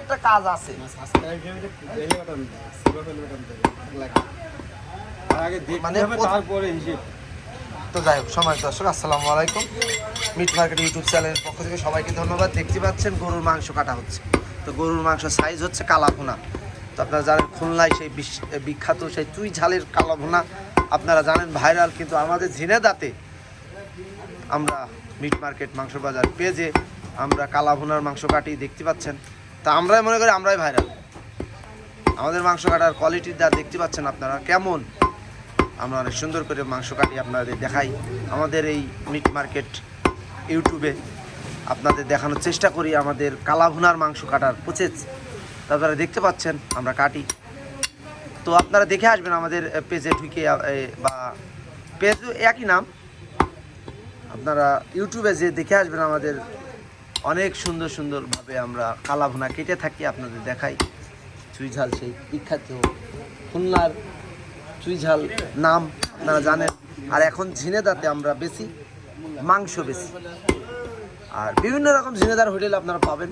একটা কাজ আছে। মানে তারপরে হিসেব। তো যাই হোক, সময় দর্শক আসসালামু আলাইকুম। মিট মার্কেট ইউটিউব চ্যানেলের পক্ষ থেকে সবাইকে ধন্যবাদ। দেখতে পাচ্ছেন গরুর মাংস কাটা হচ্ছে। তো গরুর মাংস সাইজ হচ্ছে কালাভুনা। তো আপনারা জানেন খুলনায় সেই বিখ্যাত সেই চুই ঝালের কালাভুনা আপনারা জানেন ভাইরাল, কিন্তু আমাদের ঝিনেদাতে আমরা মিট মার্কেট মাংস বাজার পেজে আমরা কালাভুনার মাংস কাটি, দেখতে পাচ্ছেন। তা আমরাই মনে করি আমরাই ভাইরাল। আমাদের মাংস কাটার কোয়ালিটিটা দেখতে পাচ্ছেন আপনারা কেমন। আমরা অনেক সুন্দর করে মাংস কাটি, আপনাদের দেখাই আমাদের এই মিট মার্কেট ইউটিউবে আপনাদের দেখানোর চেষ্টা করি আমাদের কালাভুনার মাংস কাটার প্রসেস। আপনারা দেখতে পাচ্ছেন আমরা কাটি। তো আপনারা দেখে আসবেন আমাদের পেজে ঢুকে, বা পেজ একই নাম, আপনারা ইউটিউবে যে দেখে আসবেন আমাদের অনেক সুন্দর সুন্দরভাবে আমরা কালাভুনা কেটে থাকি, আপনাদের দেখাই। চুইঝাল সেই বিখ্যাত খুলনার চুইঝাল নাম আপনারা জানেন। আর এখন ঝিনেদাতে আমরা বেশি মাংস বেশি, আর বিভিন্ন রকম ঝিনেদার হোটেল আপনারা পাবেন,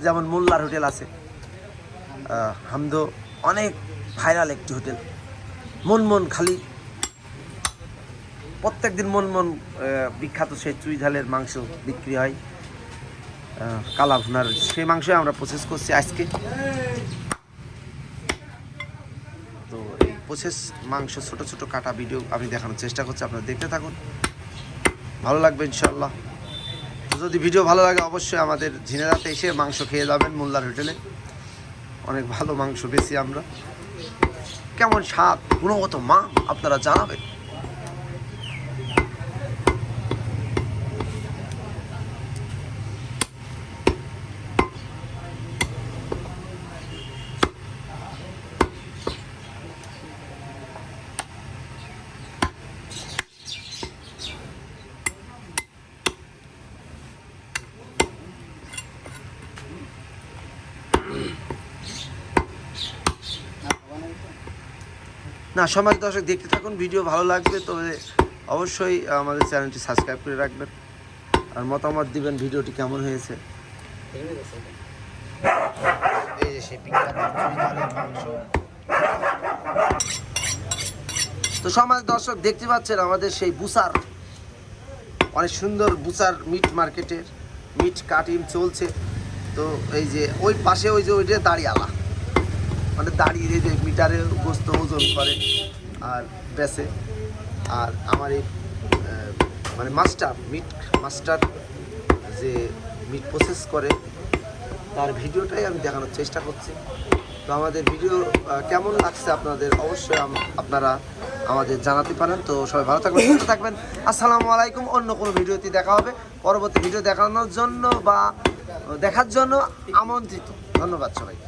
যেমন মোল্লার হোটেল আছে, হামদো অনেক ভাইরাল একটি হোটেল। মন খালি প্রত্যেক দিন মন বিখ্যাত সেই চুইঝালের মাংস বিক্রি হয়, কালাভুনার সেই মাংস আমরা প্রসেস করছি আজকে। তো এই প্রসেস মাংস ছোট ছোট কাটা ভিডিও আমি দেখানোর চেষ্টা করছি, আপনারা দেখতে থাকুন, ভালো লাগবে ইনশাল্লাহ। যদি ভিডিও ভালো লাগে অবশ্যই আমাদের ঝিনেদাতে এসে মাংস খেয়ে যাবেন মোল্লার হোটেলে। অনেক ভালো মাংস বেশি আমরা, কেমন স্বাদ গুণগত মান আপনারা জানাবেন। না, সমাজ দর্শক দেখতে থাকুন, ভিডিও ভালো লাগবে তবে অবশ্যই আমাদের চ্যানেলটি সাবস্ক্রাইব করে রাখবেন আর মতামত দিবেন ভিডিওটি কেমন হয়েছে। এই যে সেই বিখ্যাত মাংস। তো সমাজ দর্শক দেখতে পাচ্ছেন আমাদের সেই বুসার, অনেক সুন্দর বুসার মিট মার্কেটের মিট কাটিং চলছে। তো এই যে ওই পাশে ওই যে ওইটা দাঁড়িয়ালা, মানে দাঁড়িয়ে যে মিটারে গোস্ত ওজন করে আর বেচে। আর আমার এই মানে মিট মাস্টার যে মিট প্রসেস করে তার ভিডিওটাই আমি দেখানোর চেষ্টা করছি। তো আমাদের ভিডিও কেমন লাগছে আপনাদের অবশ্যই আপনারা আমাদের জানাতে পারেন। তো সবাই ভালো থাকবেন, সুস্থ থাকবেন। আসসালামু আলাইকুম। অন্য কোনো ভিডিওতে দেখা হবে, পরবর্তী ভিডিও দেখানোর জন্য বা দেখার জন্য আমন্ত্রিত। ধন্যবাদ সবাইকে।